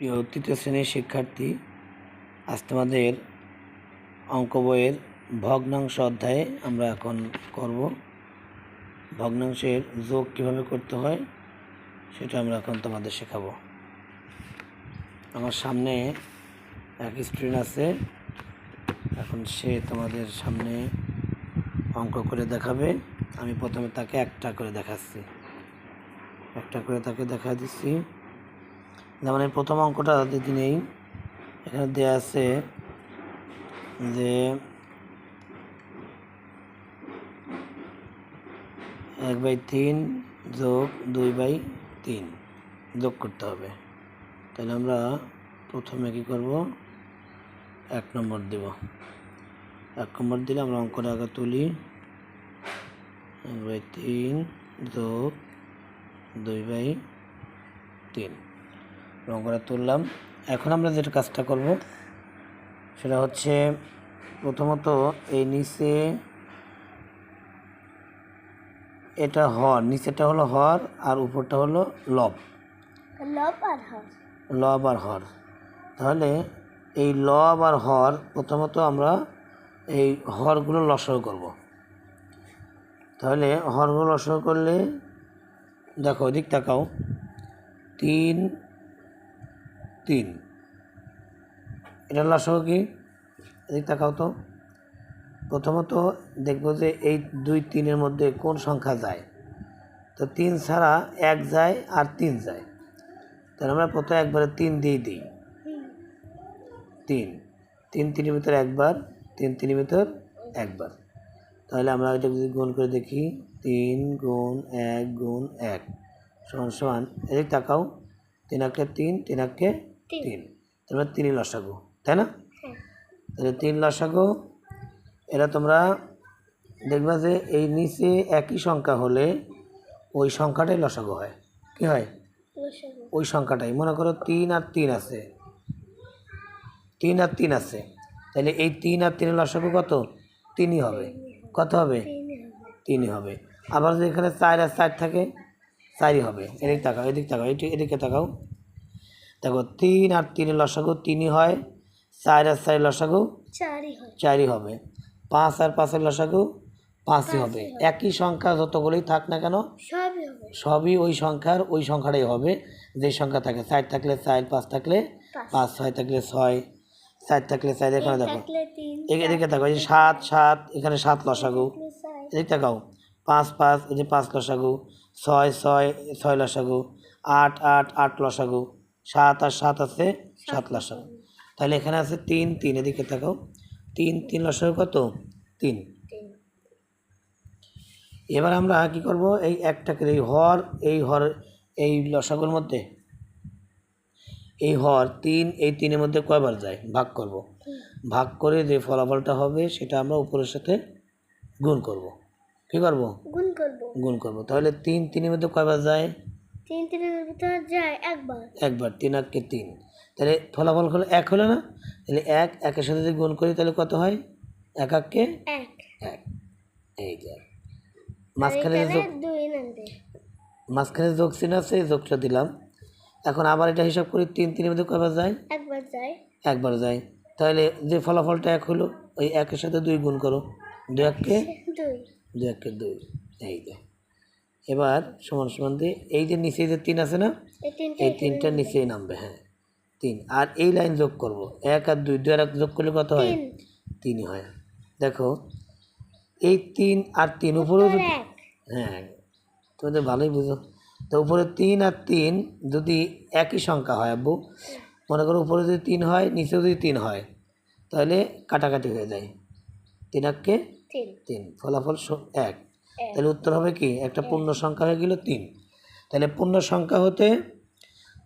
প্রিয় তৃতীয় শ্রেণীর শিক্ষার্থী, আজ তোমাদের অঙ্ক বইয়ের ভগ্নাংশ অধ্যায়ে আমরা এখন করব। ভগ্নাংশের যোগ কীভাবে করতে হয় সেটা আমরা এখন তোমাদের শেখাবো। আমার সামনে এক স্টুডেন্ট আছে, এখন সে তোমাদের সামনে অঙ্ক করে দেখাবে। আমি প্রথমে তাকে একটা করে দেখাচ্ছি, একটা করে তাকে দেখা দিচ্ছি। যেমন এই প্রথম অঙ্কটা যদি নেই, এখানে দেওয়া আছে যে 1/3 যোগ 2/3 যোগ করতে হবে। তাহলে আমরা প্রথমে কী করব, 1 নম্বর দেব। 1 নম্বর দিলে আমরা অঙ্কটা আগে তুলি। 1/3 যোগ 2/3 অঙ্কটা তুললাম। এখন আমরা যেটা কাজটা করব সেটা হচ্ছে, প্রথমত এই নিচে এটা হর, নিচেটা হলো হর আর উপরটা হলো লব আর হর। তাহলে এই লব আর হর, প্রথমত আমরা এই হরগুলো লসাগু করব। তাহলে হরগুলো লসাগু করলে দেখো, এদিক তাকাও, 3 3 এটা লসাগু কি, এদিক তাকাও তো। প্রথমত দেখব যে এই 2 3-এর মধ্যে কোন সংখ্যা যায়। তো 3 ছাড়া 1 যায় আর 3 যায়, তাহলে আমরা প্রথমে একবারে 3 দিয়ে দিই। 3 3 3-এর ভিতর একবার, 3 3-এর ভিতর একবার। তাহলে আমরা এটা যদি গুণ করে দেখি, 3 গুণ 1 গুণ 1 সমান সমান, এদিক তাকাও, 3 1 3 3 1 3, তাহলে 3 লসাগু, তাই না? তাহলে 3 লসাগু। এটা তোমরা দেখবা যে এই নিচে একই সংখ্যা হলে ওই সংখ্যাটাই লসাগু হয়। কি হয়? ওই সংখ্যাটাই। মনে করো 3 আর 3 আছে, 3 আর 3 আছে, তাহলে এই 3 আর 3-এর লসাগু কত? 3ই হবে। কত হবে? 3ই হবে। আবার যদি এখানে 4 আর 4 থাকে, 4ই হবে। এদিক তাকাও, এদিক তাকাও, এদিকে তাকাও, দেখো 3 আর 3-এর লসাগু 3ই হয়, 4 আর 4-এর লসাগু 4ই হবে, 5 আর 5-এর লসাগু 5ই হবে। একই সংখ্যা যতগুলোই থাক না কেন সবই ওই সংখ্যার ওই সংখ্যাটাই হবে যে সংখ্যা থাকে। 4 থাকলে 4, 5 থাকলে 5, 6 থাকলে 6, 4 থাকলে 4। এখানে দেখো, এদিকে দেখো, এই যে 7 7, এখানে 7 লসাগু। এদিকে তাকাও, 5 5, এই যে 5 লসাগু, 6 6 6 লসাগু, 8 8 8 লসাগু, 7 আর 7 আছে 7 লসাগু। তাহলে এখানে আছে 3 3, এদিকে তাকাও, 3 3 লসাগু কত? 3। এবার আমরা কি করব, এই একটাকে এই লসাগুর মধ্যে এই হর 3, এই 3-এর মধ্যে কয়বার যায় ভাগ করব। ভাগ করে যে ফলাফলটা হবে সেটা আমরা উপরের সাথে গুণ করব। কি করব? গুণ করব। তাহলে 3 3-এর মধ্যে কয়বার যায়? 3 3-এর ভিতর যায় একবার। 3 1 3, তাহলে ফলাফল হলো 1 হলো না? তাহলে 1 1-এর সাথে যদি গুণ করি তাহলে কত হয়? 1 1 1। এই যে মাঝখানে যোগ চিহ্ন আছে, এই যোগটা দিলাম। এখন আবার এটা হিসাব করি, 3 3-এর মধ্যে কয়বার যায়? একবার যায়। তাহলে যে ফলাফলটা 1 হলো, ওই 1-এর সাথে 2 গুণ করো, 2 1 2। এই যে এবার সমান সমান দিয়ে এই যে নিচে যে 3 আছে না, এই 3টা নিচেই নামবে। হ্যাঁ, 3। আর এই লাইন যোগ করব, 1 আর 2, 2 আর 1 যোগ করলে কত হয়? 3ই হয়। দেখো এই 3 আর 3 উপরেও, হ্যাঁ তোমাদের ভালোই বুঝো। তো উপরে 3 আর 3 যদি একই সংখ্যা হয়, আব্বু মনে করো উপরে যদি 3 হয়, নিচেও যদি 3 হয়, তাহলে কাটাকাটি হয়ে যায়। 3 1 3, ফলাফল 1। তাহলে উত্তর হবে কি? একটা পূর্ণ সংখ্যা হয়ে গেল 3। তাহলে পূর্ণ সংখ্যা হতে,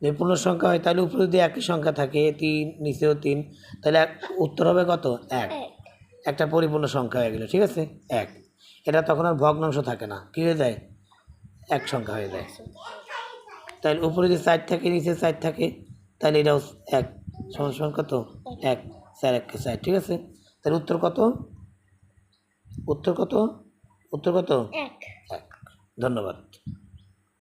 যদি পূর্ণ সংখ্যা হয় তাহলে উপরে যদি একই সংখ্যা থাকে, 3 নিচেও 3, তাহলে উত্তর হবে কত? 1। একটা পরিপূর্ণ সংখ্যা হয়ে গেল। ঠিক আছে, 1। এটা তখন আর ভগ্নাংশ থাকে না, কী হয়ে যায়? এক সংখ্যা হয়ে যায়। তাহলে উপরে যদি 4 থাকে, নিচে 4 থাকে, তাহলে এটাও 1 সমান সমান কত? 1 4 1 4। ঠিক আছে, তাহলে উত্তর কত? উত্তর কত? 1। ধন্যবাদ।